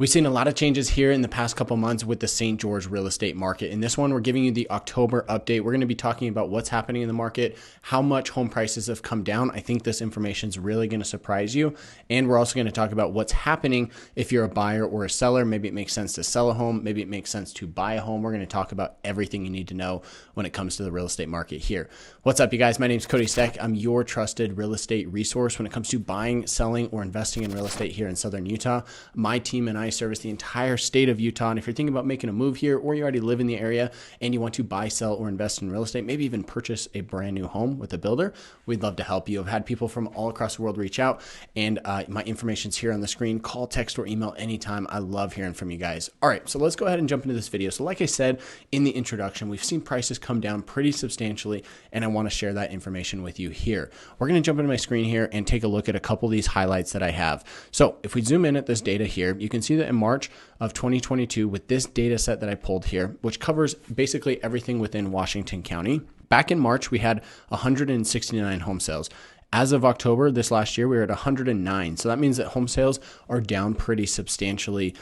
We've seen a lot of changes here in the past couple months with the St. George real estate market. In this one, we're giving you the October update. We're going to be talking about what's happening in the market, how much home prices have come down. I think this information is really going to surprise you. And we're also going to talk about what's happening if you're a buyer or a seller. Maybe it makes sense to sell a home. Maybe it makes sense to buy a home. We're going to talk about everything you need to know when it comes to the real estate market here. What's up, you guys? My name is Cody Steck. I'm your trusted real estate resource when it comes to buying, selling, or investing in real estate here in Southern Utah. My team and I service the entire state of Utah. And if you're thinking about making a move here, or you already live in the area and you want to buy, sell, or invest in real estate, maybe even purchase a brand new home with a builder, we'd love to help you. I've had people from all across the world reach out, and my information's here on the screen. Call, text, or email anytime. I love hearing from you guys. All right, so let's go ahead and jump into this video. So like I said in the introduction, we've seen prices come down pretty substantially, and I want to share that information with you here. We're going to jump into my screen here and take a look at a couple of these highlights that I have. So if we zoom in at this data here, you can see that in March of 2022, with this data set that I pulled here, which covers basically everything within Washington County, back in March, we had 169 home sales. As of October this last year, we were at 109. So that means that home sales are down pretty substantially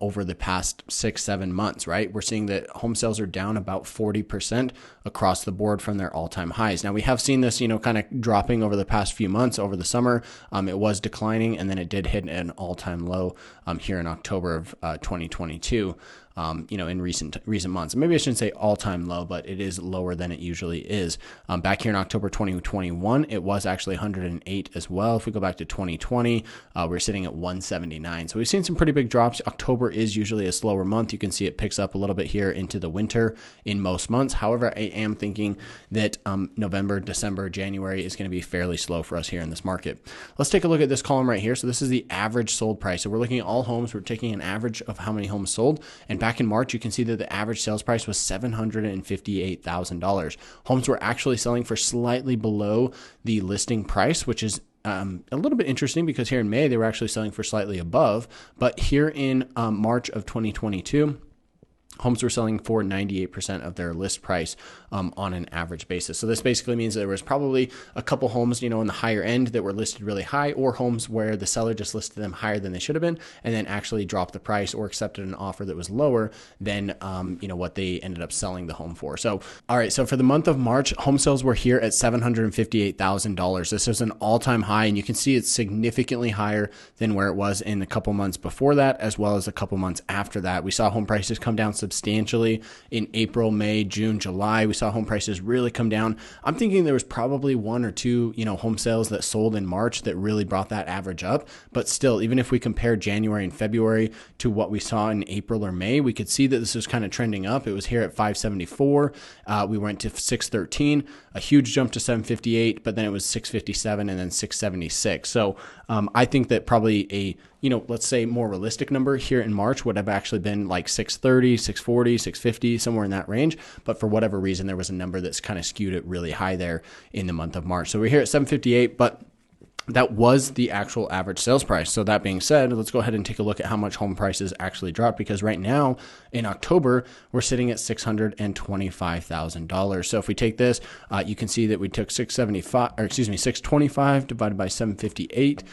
over the past 6-7 months, right? We're seeing that home sales are down about 40% across the board from their all-time highs. Now, we have seen this, kind of dropping over the past few months over the summer. It was declining, and then it did hit an all-time low here in October of 2022. In recent months. Maybe I shouldn't say all-time low, but it is lower than it usually is. Back here in October 2021, it was actually 108 as well. If we go back to 2020, we're sitting at 179. So we've seen some pretty big drops. October is usually a slower month. You can see it picks up a little bit here into the winter in most months. However, I am thinking that November, December, January is going to be fairly slow for us here in this market. Let's take a look at this column right here. So this is the average sold price. So we're looking at all homes. We're taking an average of how many homes sold. And back in March, you can see that the average sales price was $758,000. Homes were actually selling for slightly below the listing price, which is a little bit interesting because here in May, they were actually selling for slightly above. But here in March of 2022, homes were selling for 98% of their list price on an average basis. So this basically means that there was probably a couple homes, in the higher end that were listed really high, or homes where the seller just listed them higher than they should have been, and then actually dropped the price or accepted an offer that was lower than, what they ended up selling the home for. So, all right. So for the month of March, home sales were here at $758,000. This is an all-time high, and you can see it's significantly higher than where it was in a couple months before that, as well as a couple months after that. We saw home prices come down substantially in April, May, June, July. We saw home prices really come down. I'm thinking there was probably one or two, home sales that sold in March that really brought that average up. But still, even if we compare January and February to what we saw in April or May, we could see that this was kind of trending up. It was here at 574. We went to 613, a huge jump to 758, but then it was 657 and then 676. So I think that probably a let's say more realistic number here in March would have actually been like 630, 640, 650, somewhere in that range. But for whatever reason, there was a number that's kind of skewed it really high there in the month of March. So we're here at 758, but that was the actual average sales price. So that being said, let's go ahead and take a look at how much home prices actually dropped, because right now in October, we're sitting at $625,000. So if we take this, you can see that we took 625 divided by 758,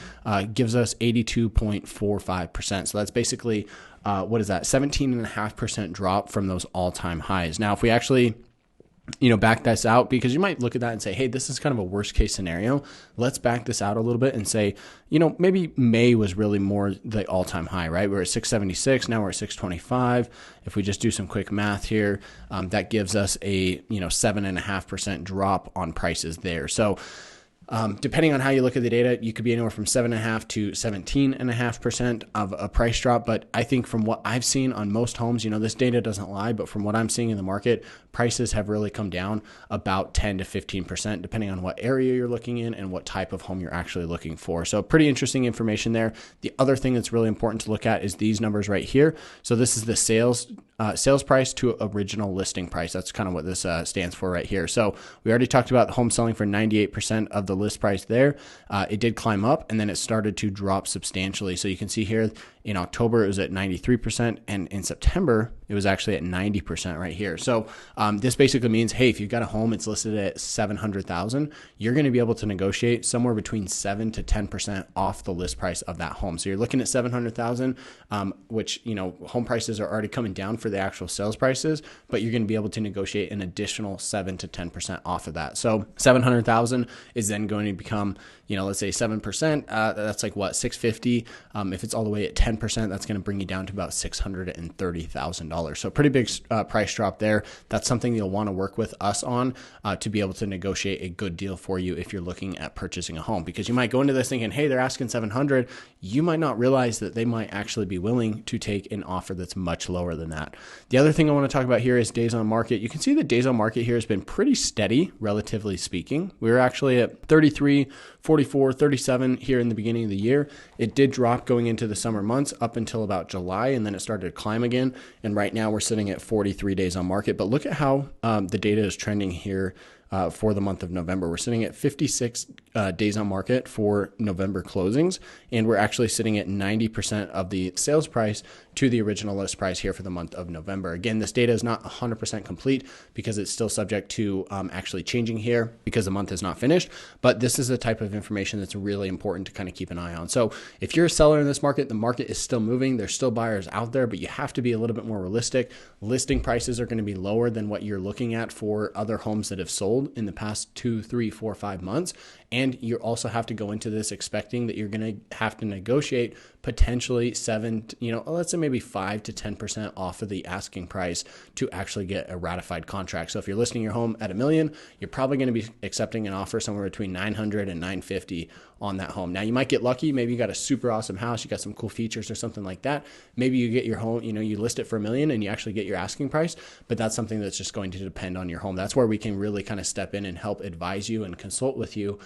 gives us 82.45%. So that's basically, what is that? 17.5% drop from those all-time highs. Now, if we actually back this out, because you might look at that and say, hey, this is kind of a worst case scenario. Let's back this out a little bit and say, maybe May was really more the all-time high, right? We're at 676. Now we're at 625. If we just do some quick math here, that gives us a, 7.5% drop on prices there. So depending on how you look at the data, you could be anywhere from 7.5 to 17.5% of a price drop. But I think from what I've seen on most homes, this data doesn't lie, but from what I'm seeing in the market, prices have really come down about 10 to 15%, depending on what area you're looking in and what type of home you're actually looking for. So pretty interesting information there. The other thing that's really important to look at is these numbers right here. So this is the sales price to original listing price. That's kind of what this stands for right here. So we already talked about the home selling for 98% of the list price there. It did climb up, and then it started to drop substantially. So you can see here In October, it was at 93%. And in September, it was actually at 90% right here. So this basically means, hey, if you've got a home, it's listed at 700,000, you're going to be able to negotiate somewhere between 7 to 10% off the list price of that home. So you're looking at 700,000, which, home prices are already coming down for the actual sales prices, but you're going to be able to negotiate an additional 7 to 10% off of that. So 700,000 is then going to become, let's say 7%, that's like what, 650. If it's all the way at 10%, that's going to bring you down to about $630,000. So pretty big price drop there. That's something you'll want to work with us on to be able to negotiate a good deal for you if you're looking at purchasing a home, because you might go into this thinking, hey, they're asking 700. You might not realize that they might actually be willing to take an offer that's much lower than that. The other thing I want to talk about here is days on market. You can see the days on market here has been pretty steady, relatively speaking. We were actually at 33, 44, 37 here in the beginning of the year. It did drop going into the summer months up until about July, and then it started to climb again. And right now we're sitting at 43 days on market. But look at how the data is trending here for the month of November. We're sitting at 56 days on market for November closings, and we're actually sitting at 90% of the sales price to the original list price here for the month of November. Again, this data is not 100% complete because it's still subject to actually changing here because the month is not finished, but this is the type of information that's really important to kind of keep an eye on. So if you're a seller in this market, the market is still moving. There's still buyers out there, but you have to be a little bit more realistic. Listing prices are going to be lower than what you're looking at for other homes that have sold in the past 2, 3, 4, 5 months. And you also have to go into this expecting that you're going to have to negotiate potentially let's say maybe 5 to 10% off of the asking price to actually get a ratified contract. So if you're listing your home at $1 million, you're probably going to be accepting an offer somewhere between 900 and 950 on that home. Now you might get lucky. Maybe you got a super awesome house, you got some cool features or something like that. Maybe you get your home, you list it for $1 million and you actually get your asking price, but that's something that's just going to depend on your home. That's where we can really kind of step in and help advise you and consult with you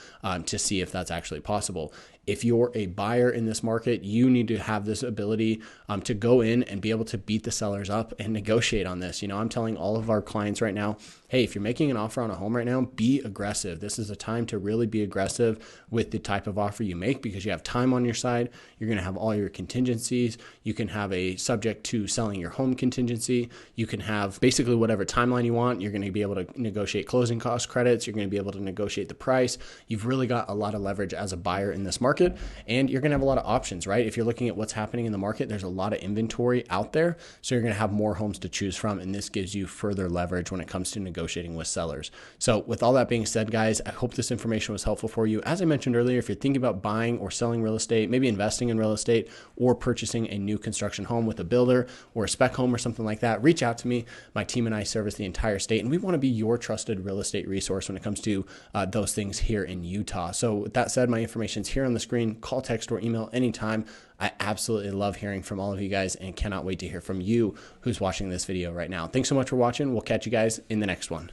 to see if that's actually possible. If you're a buyer in this market, you need to have this ability to go in and be able to beat the sellers up and negotiate on this. I'm telling all of our clients right now, hey, if you're making an offer on a home right now, be aggressive. This is a time to really be aggressive with the type of offer you make because you have time on your side. You're going to have all your contingencies. You can have a subject to selling your home contingency. You can have basically whatever timeline you want. You're going to be able to negotiate closing cost credits. You're going to be able to negotiate the price. You've really got a lot of leverage as a buyer in this market, and you're going to have a lot of options, right? If you're looking at what's happening in the market, there's a lot of inventory out there. So you're going to have more homes to choose from, and this gives you further leverage when it comes to negotiating with sellers. So with all that being said, guys, I hope this information was helpful for you. As I mentioned earlier, if you're thinking about buying or selling real estate, maybe investing in real estate or purchasing a new construction home with a builder or a spec home or something like that, reach out to me. My team and I service the entire state, and we want to be your trusted real estate resource when it comes to those things here in Utah. So with that said, my information is here on the screen. Call, text, or email anytime. I absolutely love hearing from all of you guys and cannot wait to hear from you who's watching this video right now. Thanks so much for watching. We'll catch you guys in the next one.